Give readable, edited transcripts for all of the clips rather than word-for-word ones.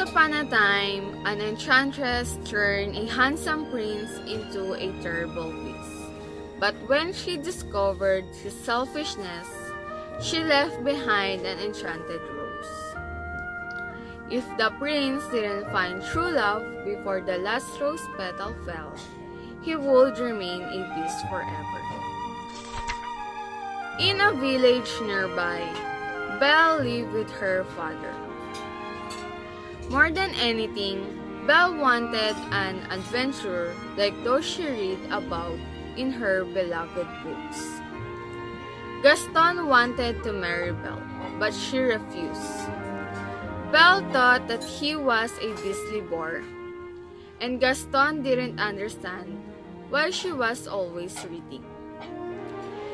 upon a time, an enchantress turned a handsome prince into a terrible beast. But when she discovered his selfishness, she left behind an enchanted rose. If the prince didn't find true love before the last rose petal fell, he would remain a beast forever. In a village nearby, Belle lived with her father. More than anything, Belle wanted an adventure like those she read about in her beloved books. Gaston wanted to marry Belle, but she refused. Belle thought that he was a beastly bore, and Gaston didn't understand why she was always reading.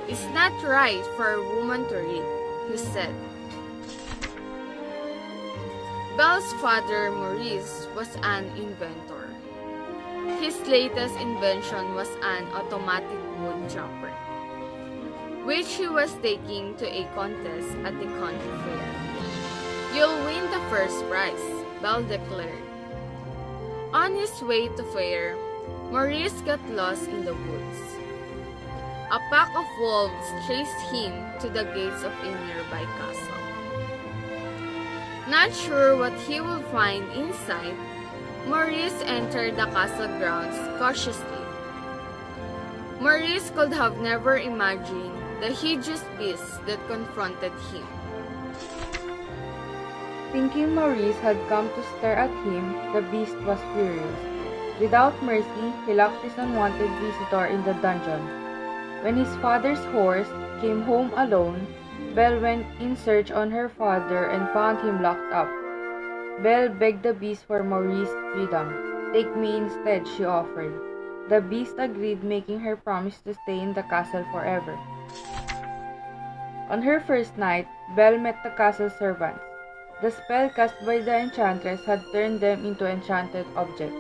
"It's not right for a woman to read," he said. Belle's father, Maurice, was an inventor. His latest invention was an automatic wood chopper, which he was taking to a contest at the county fair. "You'll win the first prize," Belle declared. On his way to fair, Maurice got lost in the woods. A pack of wolves chased him to the gates of a nearby castle. Not sure what he will find inside, Maurice entered the castle grounds cautiously. Maurice could have never imagined the hideous beast that confronted him. Thinking Maurice had come to stare at him, the beast was furious. Without mercy, he locked his unwanted visitor in the dungeon. When his father's horse came home alone, Belle went in search on her father and found him locked up. Belle begged the beast for Maurice's freedom. "Take me instead," she offered. The beast agreed, making her promise to stay in the castle forever. On her first night, Belle met the castle servants. The spell cast by the enchantress had turned them into enchanted objects.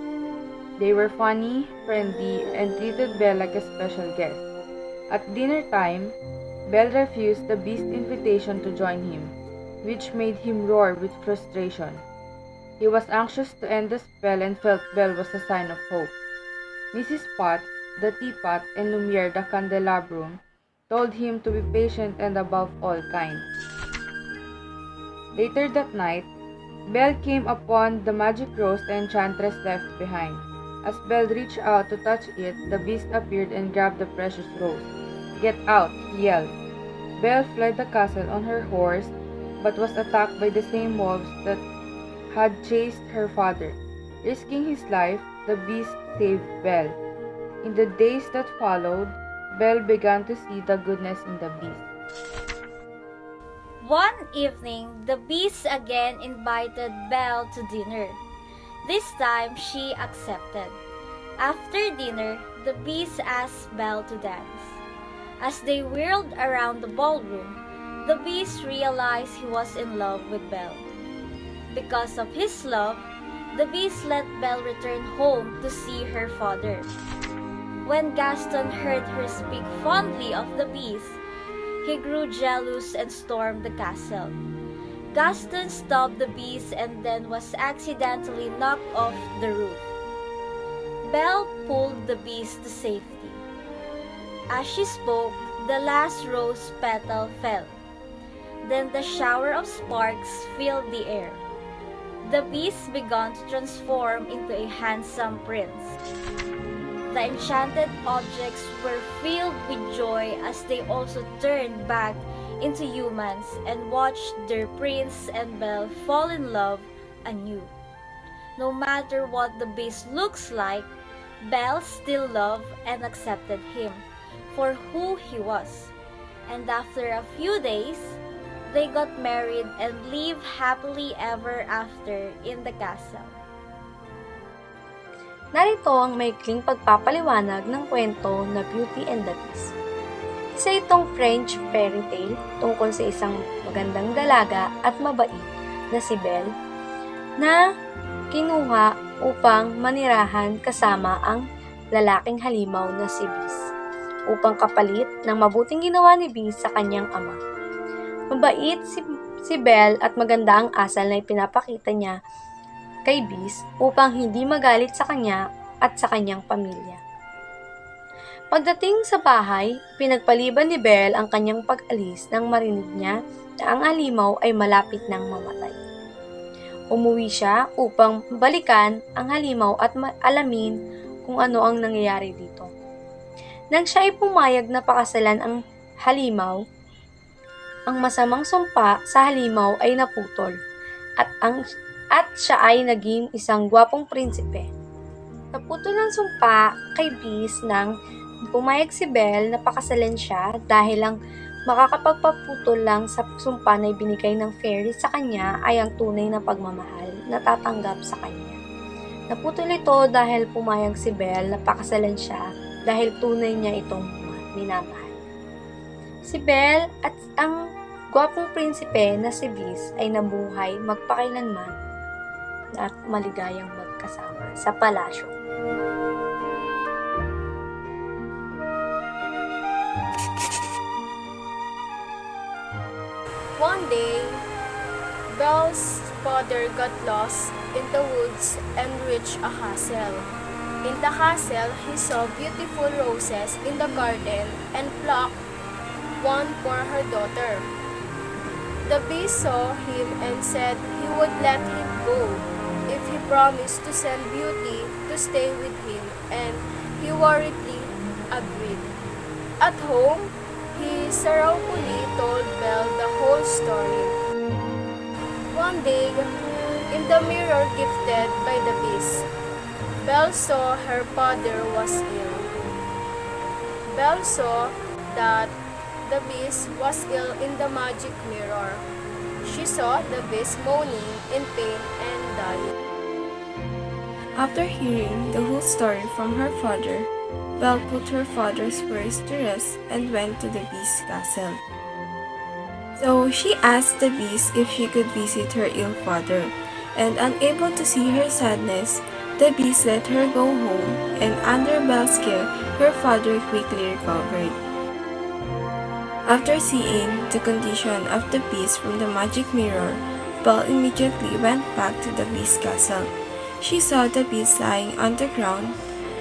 They were funny, friendly, and treated Belle like a special guest. At dinner time, Belle refused the beast's invitation to join him, which made him roar with frustration. He was anxious to end the spell and felt Belle was a sign of hope. Mrs. Potts, the teapot, and Lumiere, the candelabrum, told him to be patient and above all kind. Later that night, Belle came upon the magic rose the enchantress left behind. As Belle reached out to touch it, the beast appeared and grabbed the precious rose. "Get out!" he yelled. Belle fled the castle on her horse, but was attacked by the same wolves that had chased her father. Risking his life, the beast saved Belle. In the days that followed, Belle began to see the goodness in the beast. One evening, the beast again invited Belle to dinner. This time, she accepted. After dinner, the beast asked Belle to dance. As they whirled around the ballroom, the beast realized he was in love with Belle. Because of his love, the beast let Belle return home to see her father. When Gaston heard her speak fondly of the beast, he grew jealous and stormed the castle. Gaston stopped the beast and then was accidentally knocked off the roof. Belle pulled the beast to safety. As she spoke, the last rose petal fell. Then the shower of sparks filled the air. The beast began to transform into a handsome prince. The enchanted objects were filled with joy as they also turned back into humans and watched their prince and Belle fall in love anew. No matter what the beast looks like, Belle still loved and accepted him for who he was. And after a few days, they got married and lived happily ever after in the castle. Narito ang maikling pagpapaliwanag ng kwento na Beauty and the Beast. Isa itong French fairy tale tungkol sa isang magandang dalaga at mabait na si Belle na kinuha upang manirahan kasama ang lalaking halimaw na si Beast upang kapalit ng mabuting ginawa ni Beast sa kanyang ama. Mabait si Belle at maganda ang asal na ipinapakita niya kay Beast upang hindi magalit sa kanya at sa kanyang pamilya. Pagdating sa bahay, pinagpaliban ni Belle ang kanyang pag-alis nang marinig niya na ang halimaw ay malapit nang mamatay. Umuwi siya upang balikan ang halimaw at alamin kung ano ang nangyayari dito. Nang siya ay pumayag na pakasalan ang halimaw, ang masamang sumpa sa halimaw ay naputol at siya ay naging isang gwapong prinsipe. Naputol ang sumpa kay Beast nang pumayag si Belle na pakasalan siya dahil ang makakapagpaputol lang sa sumpa na ibinigay ng fairy sa kanya ay ang tunay na pagmamahal na tatanggap sa kanya. Naputol ito dahil pumayag si Belle na pakasalan siya dahil tunay niya itong minamahal. Si Belle at ang gwapong prinsipe na si Beast ay nabuhay magpakailanman at maligayang magkasama sa palasyo. One day, Belle's father got lost in the woods and reached a castle. In the castle, he saw beautiful roses in the garden and plucked one for her daughter. The beast saw him and said he would let him go if he promised to send Beauty to stay with him, and he worriedly agreed. At home, he sorrowfully told Belle the whole story. One day, in the mirror gifted by the beast, Belle saw her father was ill. Belle saw that the beast was ill in the magic mirror. She saw the beast moaning in pain and dying. After hearing the whole story from her father, Belle put her father's worries to rest and went to the beast's castle. So she asked the beast if she could visit her ill father, and unable to see her sadness, the beast let her go home, and under Belle's care, her father quickly recovered. After seeing the condition of the beast from the magic mirror, Belle immediately went back to the beast's castle. She saw the beast lying on the ground,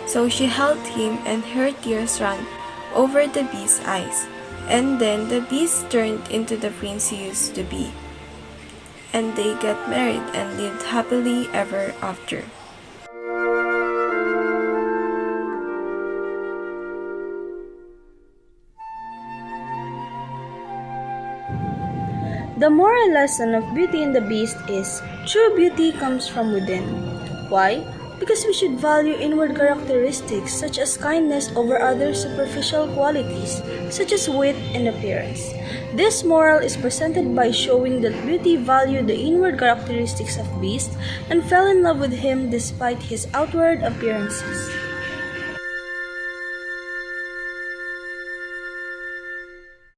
so she held him and her tears ran over the beast's eyes. And then the beast turned into the prince he used to be. And they got married and lived happily ever after. The moral lesson of Beauty and the Beast is true beauty comes from within. Why? Because we should value inward characteristics such as kindness over other superficial qualities such as wit and appearance. This moral is presented by showing that Beauty valued the inward characteristics of Beast and fell in love with him despite his outward appearances.